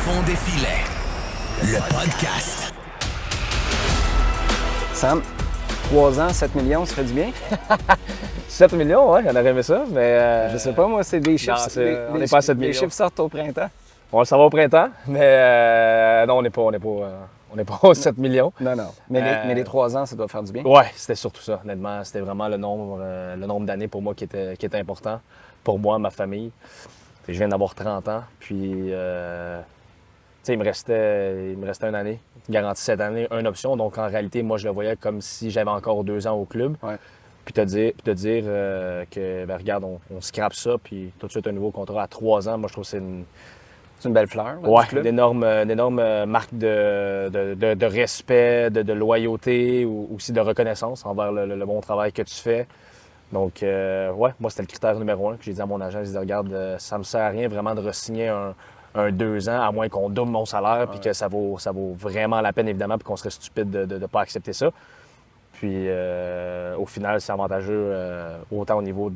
fond des filets, le podcast. Sam, 3 ans, 7 millions, ça fait du bien? 7 millions, ouais, j'en aurais aimé ça, mais... Je sais pas, moi, c'est des chiffres. on n'est pas à 7 millions. Les chiffres sortent au printemps. On le saura au printemps, mais non, on n'est pas aux 7 millions. Non. Mais les 3 ans, ça doit faire du bien. Ouais, c'était surtout ça, honnêtement. C'était vraiment le nombre d'années pour moi qui était important. Pour moi, ma famille. Je viens d'avoir 30 ans, puis il me restait une année, garantie cette année, une option. Donc en réalité, moi, je le voyais comme si j'avais encore 2 ans au club. Ouais. Puis te dire que, regarde, on scrape ça, puis tout de suite un nouveau contrat à 3 ans, moi, je trouve que c'est une belle fleur, là, ouais, du club. une énorme marque de respect, de loyauté, ou aussi de reconnaissance envers le bon travail que tu fais. Donc, ouais, moi, c'était le critère numéro 1 que j'ai dit à mon agent. Je disais, regarde, ça me sert à rien vraiment de re-signer un 2 ans, à moins qu'on double mon salaire, puis que ça vaut vraiment la peine, évidemment, puis qu'on serait stupide de ne pas accepter ça. Puis, au final, c'est avantageux autant au niveau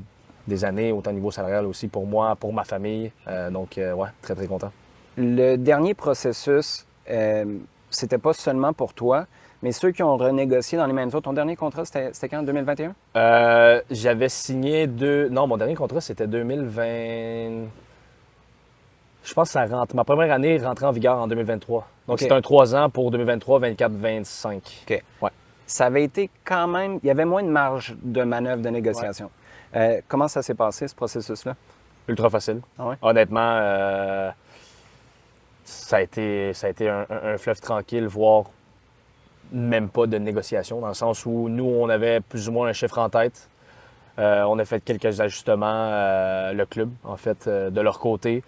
des années, autant au niveau salarial aussi pour moi, pour ma famille. Donc, ouais, très, très content. Le dernier processus, c'était pas seulement pour toi, mais ceux qui ont renégocié dans les mêmes eaux. Ton dernier contrat, c'était quand, en 2021? J'avais signé Non, mon dernier contrat, c'était 2020... Je pense que ça rentre... Ma première année rentrait en vigueur en 2023. Donc, OK. c'était un 3 ans pour 2023, 24, 25. OK. Ouais. Ça avait été quand même... Il y avait moins de marge de manœuvre de négociation. Comment ça s'est passé, ce processus-là? Ultra facile. Ah ouais? Honnêtement, ça a été un fleuve tranquille, voire même pas de négociation, dans le sens où nous, on avait plus ou moins un chiffre en tête. On a fait quelques ajustements, le club, en fait, de leur côté.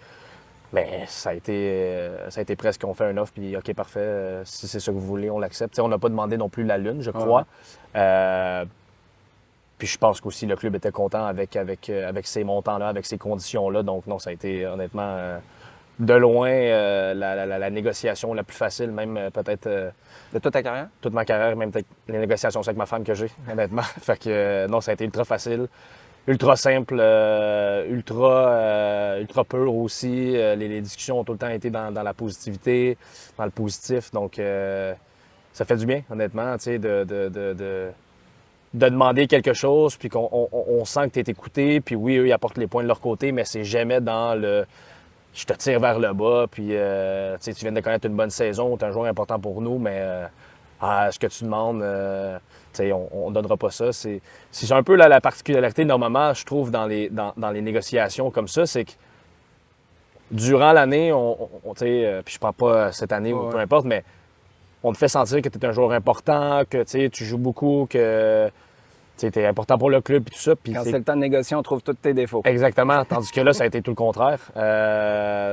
Mais ça a été presque, on fait un offre, puis OK, parfait, si c'est ça que vous voulez, on l'accepte. T'sais, on n'a pas demandé non plus la lune, je crois. Puis je pense qu'aussi le club était content avec ces montants-là, avec ces conditions-là. Donc non, ça a été honnêtement de loin la négociation la plus facile, même peut-être De toute ta carrière? toute ma carrière, même peut-être les négociations avec ma femme que j'ai, honnêtement. Fait que non, ça a été ultra facile, ultra simple, ultra pur aussi. Les discussions ont tout le temps été dans la positivité, dans le positif. Donc ça fait du bien, honnêtement, tu sais, de demander quelque chose, puis qu'on sent que tu es écouté, puis oui, eux, ils apportent les points de leur côté, mais c'est jamais dans le « je te tire vers le bas », puis tu viens de connaître une bonne saison, tu es un joueur important pour nous, mais ce que tu demandes, on ne donnera pas ça. C'est un peu la particularité, normalement, je trouve, dans les négociations comme ça, c'est que durant l'année, puis je parle pas cette année ou peu importe, mais on te fait sentir que tu es un joueur important, que tu joues beaucoup, que tu es important pour le club et tout ça. Puis Quand c'est le temps de négocier, on trouve tous tes défauts. Exactement. Tandis que là, ça a été tout le contraire.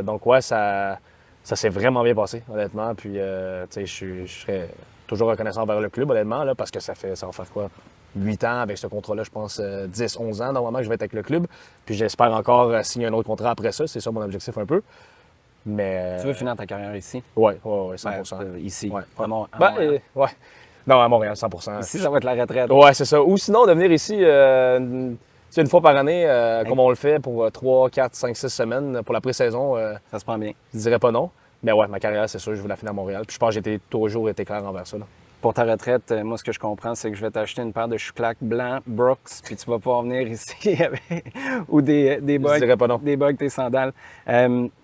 Donc, ouais, ça s'est vraiment bien passé, honnêtement. Puis, je serais toujours reconnaissant envers le club, honnêtement, là, parce que ça va faire quoi? 8 ans avec ce contrat-là, je pense 10, 11 ans, normalement, que je vais être avec le club. Puis, j'espère encore signer un autre contrat après ça. C'est ça mon objectif un peu. Mais, Tu veux finir ta carrière ici? Oui, 100%. Ici. Ouais. À Montréal. Ouais. Non, à Montréal, 100%. Ici, ça va être la retraite. Ouais, c'est ça. Ou sinon, de venir ici une fois par année, comme on le fait pour 3, 4, 5, 6 semaines pour la pré-saison. Ça se prend bien. Je dirais pas non. Mais ouais, ma carrière, c'est sûr, je veux la finir à Montréal. Puis je pense que j'ai toujours été clair envers ça. Là. Pour ta retraite, moi, ce que je comprends, c'est que je vais t'acheter une paire de chouclacs blancs Brooks, puis tu vas pouvoir venir ici ou des bugs. Je dirais pas non. Des bugs, tes sandales.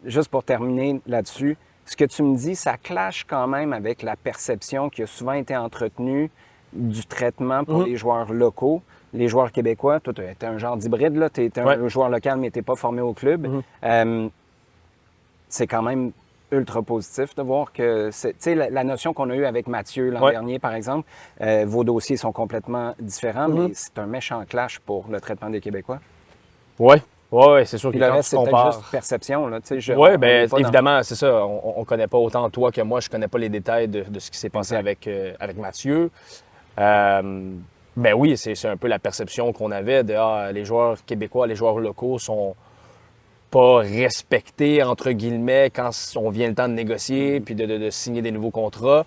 Juste pour terminer là-dessus, ce que tu me dis, ça clash quand même avec la perception qui a souvent été entretenue du traitement pour les joueurs locaux. Les joueurs québécois, toi, tu es un genre d'hybride, là. Tu es un joueur local, mais tu n'es pas formé au club. C'est quand même ultra positif de voir que, tu sais, la notion qu'on a eue avec Mathieu l'an dernier, par exemple, vos dossiers sont complètement différents, mais c'est un méchant clash pour le traitement des Québécois. Oui, c'est sûr que le quand reste, tu c'est peut-être compares... juste perception, là, tu sais. Oui, bien, évidemment, c'est ça. On ne connaît pas autant toi que moi. Je ne connais pas les détails de ce qui s'est passé avec Mathieu. Mais oui, c'est un peu la perception qu'on avait de les joueurs québécois, les joueurs locaux sont pas respectés, entre guillemets, quand on vient le temps de négocier puis de signer des nouveaux contrats.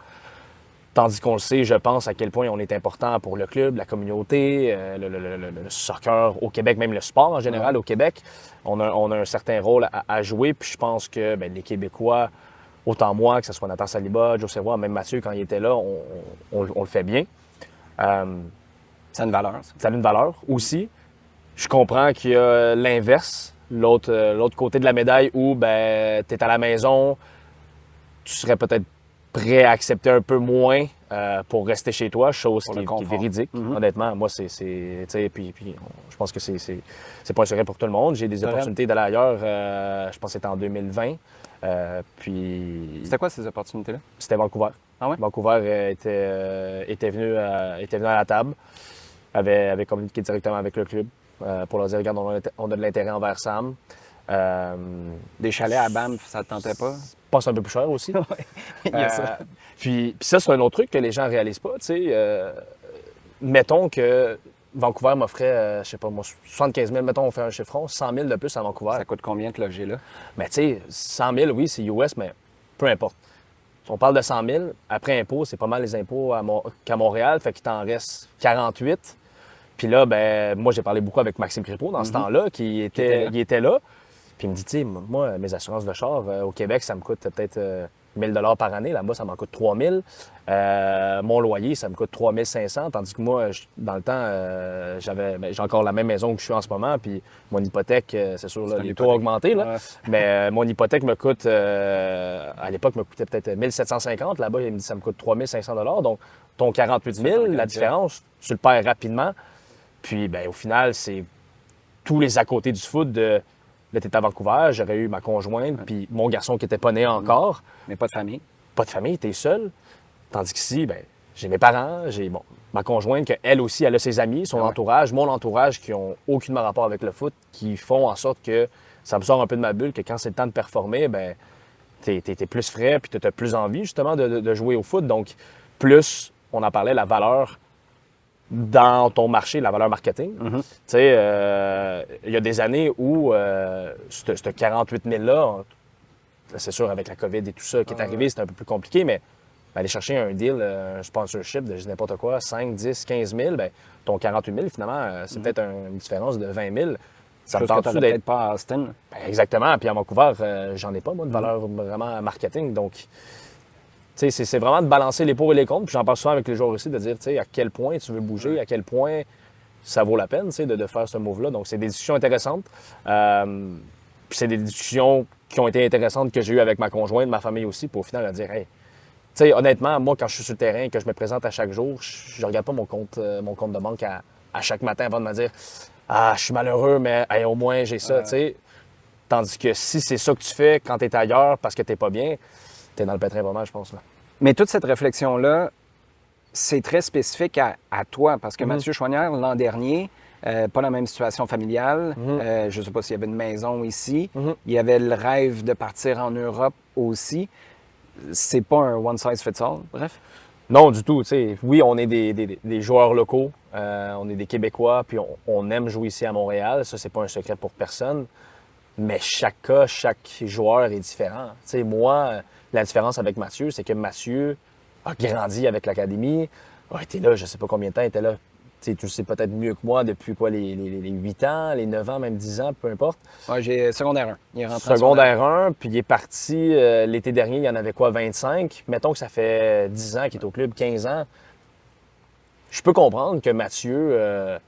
Tandis qu'on le sait, je pense à quel point on est important pour le club, la communauté, le soccer au Québec, même le sport en général au Québec. On a un certain rôle à jouer. Puis je pense que les Québécois, autant moi, que ce soit Nathan Saliba, Joe Serrois, même Mathieu, quand il était là, on le fait bien. Ça a une valeur, ça. Ça a une valeur aussi. Je comprends qu'il y a l'inverse, l'autre côté de la médaille où ben, tu es à la maison, tu serais peut-être prêt à accepter un peu moins pour rester chez toi, chose qui est véridique. Honnêtement, moi, tu sais, puis je pense que c'est pas un secret pour tout le monde. J'ai des opportunités d'aller ailleurs, je pense que c'était en 2020. Puis... C'était quoi ces opportunités-là? C'était Vancouver. Ah ouais? Vancouver était venu à la table, avait communiqué directement avec le club pour leur dire, regarde, on a de l'intérêt envers Sam. Des chalets à Banff, ça te tentait pas? Passe un peu plus cher aussi. Il y a ça. Puis ça, c'est un autre truc que les gens ne réalisent pas. Mettons que Vancouver m'offrait, je sais pas moi, 75 000, mettons, on fait un chiffron, 100 000 de plus à Vancouver. Ça coûte combien de loger là? Mais tu sais, 100 000, oui, c'est US, mais peu importe. On parle de 100 000, après impôt, c'est pas mal les impôts qu'à Montréal, fait qu'il t'en reste 48. Puis là, ben moi, j'ai parlé beaucoup avec Maxime Crépeau dans ce temps-là, il était là. Puis il me dit, tu sais, moi, mes assurances de char, au Québec, ça me coûte peut-être 1 000 par année. Là-bas, ça m'en coûte 3 000. Mon loyer, ça me coûte 3 500. Tandis que moi, dans le temps, j'ai encore la même maison que je suis en ce moment. Puis mon hypothèque, c'est sûr, là, les taux ont augmenté. Là. Ouais. Mais mon hypothèque me coûte, à l'époque, me coûtait peut-être 1 750. Là-bas, il me dit, ça me coûte 3 500 $. Donc, ton 48 000, la différence, tu le perds rapidement. Puis, ben, au final, c'est tous les à côté du foot de... Là, t'es à Vancouver, j'aurais eu ma conjointe, puis mon garçon qui n'était pas né encore. Mais pas de famille. Pas de famille, t'es seul. Tandis qu'ici, ben, j'ai mes parents, j'ai ma conjointe, qu'elle aussi, elle a ses amis, son entourage, mon entourage, qui n'ont aucunement rapport avec le foot, qui font en sorte que ça me sort un peu de ma bulle, que quand c'est le temps de performer, ben, t'es plus frais, puis t'as plus envie, justement, de jouer au foot. Donc, plus, on en parlait, la valeur dans ton marché, la valeur marketing. Tu sais, il y a des années où ce 48 000-là, c'est sûr, avec la COVID et tout ça qui est arrivé, c'était un peu plus compliqué, mais aller chercher un deal, un sponsorship de n'importe quoi, 5, 10, 15 000, bien, ton 48 000, finalement, c'est peut-être une différence de 20 000. Ça me tente d'être pas à Austin. Ben, exactement. Puis à Vancouver, j'en ai pas, moi, de valeur vraiment marketing. Donc, c'est vraiment de balancer les pour et les contre. Puis j'en parle souvent avec les joueurs aussi, de dire à quel point tu veux bouger, à quel point ça vaut la peine de faire ce move-là. Donc, c'est des discussions intéressantes. Puis c'est des discussions qui ont été intéressantes que j'ai eues avec ma conjointe, ma famille aussi, pour au final dire, hey, honnêtement, moi, quand je suis sur le terrain et que je me présente à chaque jour, je ne regarde pas mon compte de banque à chaque matin avant de me dire, ah, je suis malheureux, mais hey, au moins j'ai ça. Tandis que si c'est ça que tu fais quand tu es ailleurs parce que tu n'es pas bien, tu es dans le pétrin pas mal, je pense. Là. Mais toute cette réflexion-là, c'est très spécifique à toi, parce que Mathieu Choignard, l'an dernier, pas la même situation familiale. Je ne sais pas s'il y avait une maison ici. Il y avait le rêve de partir en Europe aussi. C'est pas un one size fits all, bref? Non, du tout. Oui, on est des joueurs locaux. On est des Québécois, puis on aime jouer ici à Montréal. Ça, c'est pas un secret pour personne. Mais chaque cas, chaque joueur est différent. Moi, la différence avec Mathieu, c'est que Mathieu a grandi avec l'académie, a été là, je ne sais pas combien de temps, il était là, tu sais peut-être mieux que moi depuis quoi, les 8 ans, les 9 ans, même 10 ans, peu importe. Oui, j'ai secondaire 1. Il est rentré secondaire 1, puis il est parti l'été dernier, il y en avait quoi, 25? Mettons que ça fait 10 ans qu'il est au club, 15 ans. Je peux comprendre que Mathieu,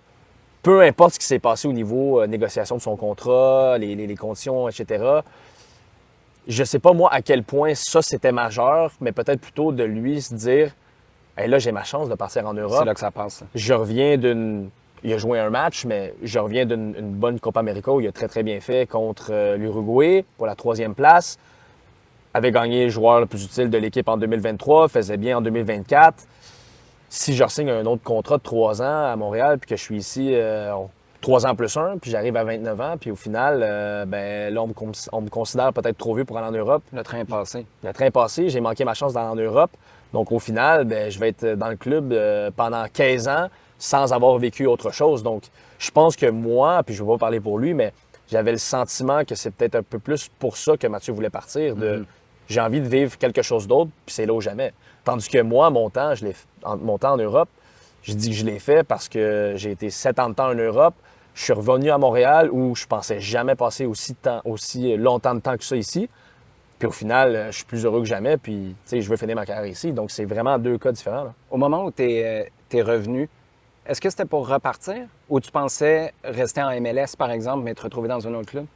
peu importe ce qui s'est passé au niveau négociation de son contrat, les conditions, etc., je sais pas, moi, à quel point ça, c'était majeur, mais peut-être plutôt de lui se dire hey, là, j'ai ma chance de partir en Europe. C'est là que ça passe. Je reviens d'une... Il a joué un match, mais je reviens d'une bonne Copa América où il a très, très bien fait contre l'Uruguay pour la 3e place. Avait gagné le joueur le plus utile de l'équipe en 2023, faisait bien en 2024. Si je re-signe un autre contrat de 3 ans à Montréal, puis que je suis ici 3 ans plus 1, puis j'arrive à 29 ans, puis au final, là, on me considère peut-être trop vieux pour aller en Europe. Le train est passé. Le train est passé, j'ai manqué ma chance d'aller en Europe. Donc, au final, je vais être dans le club pendant 15 ans sans avoir vécu autre chose. Donc, je pense que moi, puis je ne vais pas parler pour lui, mais j'avais le sentiment que c'est peut-être un peu plus pour ça que Mathieu voulait partir. J'ai envie de vivre quelque chose d'autre, puis c'est là ou jamais. Tandis que moi, mon temps en Europe, je dis que je l'ai fait parce que j'ai été 7 ans de temps en Europe. Je suis revenu à Montréal où je pensais jamais passer aussi longtemps de temps que ça ici. Puis au final, je suis plus heureux que jamais, puis je veux finir ma carrière ici. Donc c'est vraiment deux cas différents, là. Au moment où tu es revenu, est-ce que c'était pour repartir ou tu pensais rester en MLS, par exemple, mais te retrouver dans un autre club?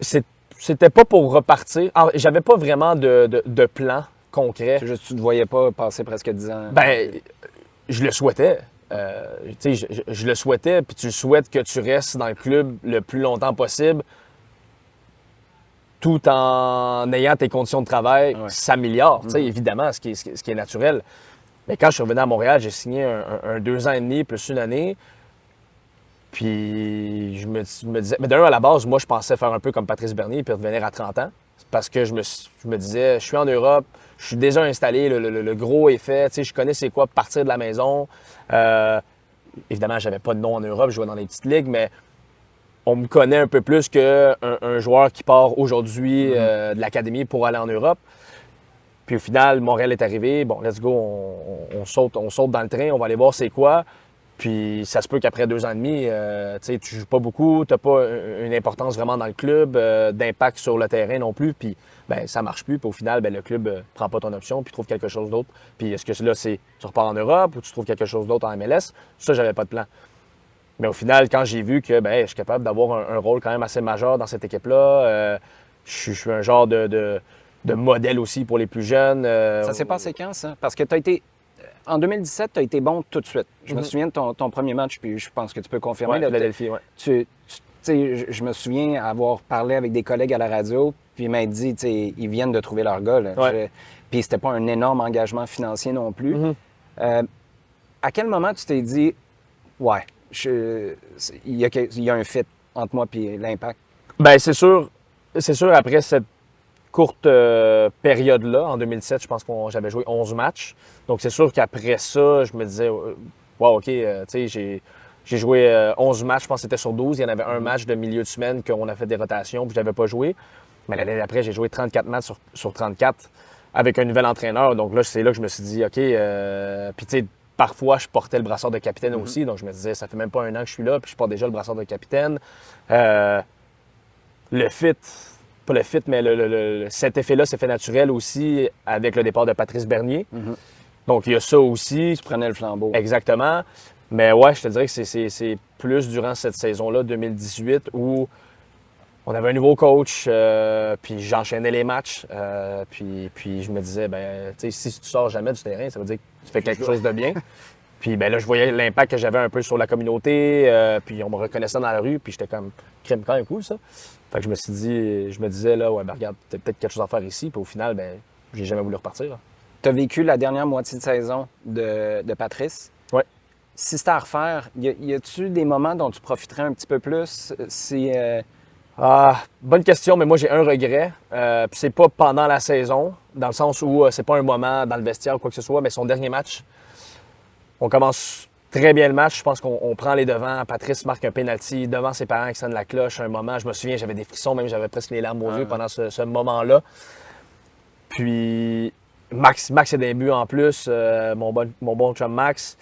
C'était pas pour repartir. Alors, j'avais pas vraiment de plan concret. C'est juste que tu ne te voyais pas passer presque 10 ans. Ben, je le souhaitais. Je le souhaitais, puis tu souhaites que tu restes dans le club le plus longtemps possible, tout en ayant tes conditions de travail s'améliorent, évidemment, ce qui est naturel. Mais quand je suis revenu à Montréal, j'ai signé un 2 ans et demi plus une année. Puis je me disais... Mais d'un, à la base, moi, je pensais faire un peu comme Patrice Bernier puis revenir à 30 ans. Parce que je me disais, je suis en Europe, je suis déjà installé, le gros est fait, je connais c'est quoi partir de la maison. Évidemment, j'avais pas de nom en Europe, je jouais dans les petites ligues, mais on me connaît un peu plus qu'un joueur qui part aujourd'hui de l'académie pour aller en Europe. Puis au final, Montréal est arrivé. Bon, let's go, on saute dans le train, on va aller voir c'est quoi. Puis ça se peut qu'après 2 ans et demi, tu joues pas beaucoup, tu n'as pas une importance vraiment dans le club, d'impact sur le terrain non plus. Puis ben, ça marche plus. Puis au final, ben, le club prend pas ton option puis trouve quelque chose d'autre. Puis est-ce que là, c'est tu repars en Europe ou tu trouves quelque chose d'autre en MLS? Ça, j'avais pas de plan. Mais au final, quand j'ai vu que ben, je suis capable d'avoir un rôle quand même assez majeur dans cette équipe-là, je suis un genre de modèle aussi pour les plus jeunes. Ça s'est passé quand, ça? Parce que tu as été... En 2017, tu as été bon tout de suite. Je me souviens de ton premier match, puis je pense que tu peux confirmer. Ouais, Philadelphie, ouais. Je me souviens avoir parlé avec des collègues à la radio, puis ils m'ont dit, ils viennent de trouver leur gars. Là. Ouais. Puis c'était pas un énorme engagement financier non plus. À quel moment tu t'es dit, ouais, il y a un fit entre moi et l'Impact? Bien, c'est sûr, après cette courte période-là, en 2007, je pense que j'avais joué 11 matchs. Donc, c'est sûr qu'après ça, je me disais, wow, OK, j'ai joué 11 matchs, je pense que c'était sur 12. Il y en avait un match de milieu de semaine qu'on a fait des rotations, puis je n'avais pas joué. Mais l'année d'après, j'ai joué 34 matchs sur 34 avec un nouvel entraîneur. Donc là, c'est là que je me suis dit, OK, puis tu sais, parfois, je portais le brassard de capitaine aussi. Donc, je me disais, ça fait même pas un an que je suis là, puis je porte déjà le brassard de capitaine. Le fit... Pas le fit, mais cet effet-là s'est fait naturel aussi avec le départ de Patrice Bernier. Donc, il y a ça aussi. Tu prenais le flambeau. Exactement. Mais ouais, je te dirais que c'est plus durant cette saison-là, 2018, où on avait un nouveau coach, puis j'enchaînais les matchs. Puis je me disais, ben, tu sais, si tu sors jamais du terrain, ça veut dire que tu fais quelque chose de bien. Puis ben là, je voyais l'impact que j'avais un peu sur la communauté, puis on me reconnaissait dans la rue, puis j'étais comme, crème quand même cool, ça. Fait que je me disais, là, ouais, ben regarde, t'as peut-être quelque chose à faire ici, puis au final, ben, j'ai jamais voulu repartir. Tu as vécu la dernière moitié de saison de Patrice. Ouais. Si c'était à refaire, y a-tu des moments dont tu profiterais un petit peu plus? Bonne question, mais moi, j'ai un regret. Puis c'est pas pendant la saison, dans le sens où c'est pas un moment dans le vestiaire ou quoi que ce soit, mais son dernier match. On commence très bien le match. Je pense qu'on prend les devants. Patrice marque un penalty devant ses parents qui sonnent la cloche. Un moment, je me souviens, j'avais des frissons, même j'avais presque les larmes aux yeux pendant ce moment-là. Puis Max est des buts en plus, mon bon chum Max.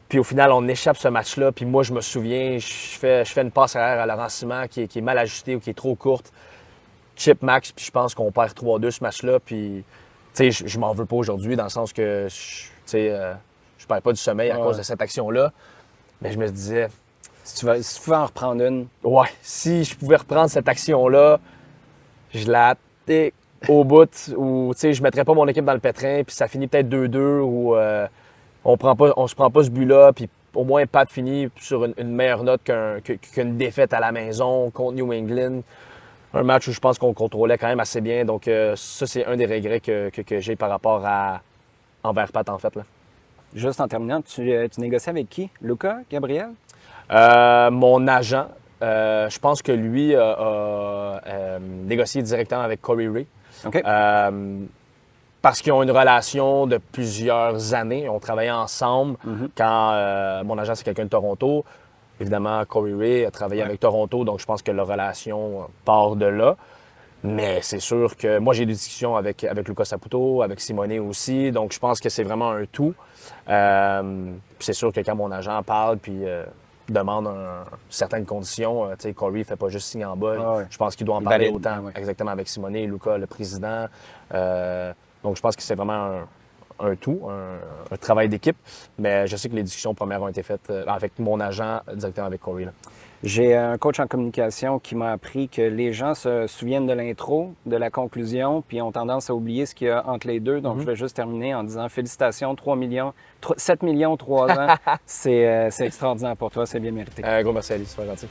Puis au final, on échappe ce match-là. Puis moi, je me souviens, je fais une passe arrière à Laurent Simon qui est mal ajustée ou qui est trop courte. Chip Max, puis je pense qu'on perd 3-2 ce match-là. Puis, tu sais, je m'en veux pas aujourd'hui dans le sens que, tu sais, je perds pas du sommeil à cause de cette action-là. Mais je me disais... Si tu pouvais en reprendre une. Ouais, si je pouvais reprendre cette action-là, je la hâtais au bout où, tu sais, je mettrais pas mon équipe dans le pétrin, puis ça finit peut-être 2-2 ou on se prend pas ce but-là, puis au moins Pat finit sur une meilleure note qu'une défaite à la maison contre New England. Un match où je pense qu'on contrôlait quand même assez bien. Donc ça, c'est un des regrets que j'ai par rapport envers Pat, en fait, là. Juste en terminant, tu négocies avec qui? Luca? Gabriel? Mon agent, je pense que lui a négocié directement avec Corey Ray. OK. Parce qu'ils ont une relation de plusieurs années. On travaillait ensemble quand mon agent, c'est quelqu'un de Toronto. Évidemment, Corey Ray a travaillé avec Toronto, donc je pense que la relation part de là. Mais c'est sûr que moi, j'ai des discussions avec Lucas Saputo, avec Simonet aussi. Donc, je pense que c'est vraiment un tout. Puis c'est sûr que quand mon agent parle, puis demande certaines conditions. Tu sais, Corey ne fait pas juste signer en bas. Ah ouais. Je pense qu'il doit en Il parler valide. autant Ah ouais. exactement avec Simone et Luca, le président. Donc, je pense que c'est vraiment un tout, un travail d'équipe. Mais je sais que les discussions premières ont été faites avec mon agent, directement avec Corey. Là. J'ai un coach en communication qui m'a appris que les gens se souviennent de l'intro, de la conclusion, puis ont tendance à oublier ce qu'il y a entre les deux. Donc, je vais juste terminer en disant félicitations, 7 millions, 3 ans. C'est extraordinaire pour toi, c'est bien mérité. Gros merci, Ali, c'est super gentil.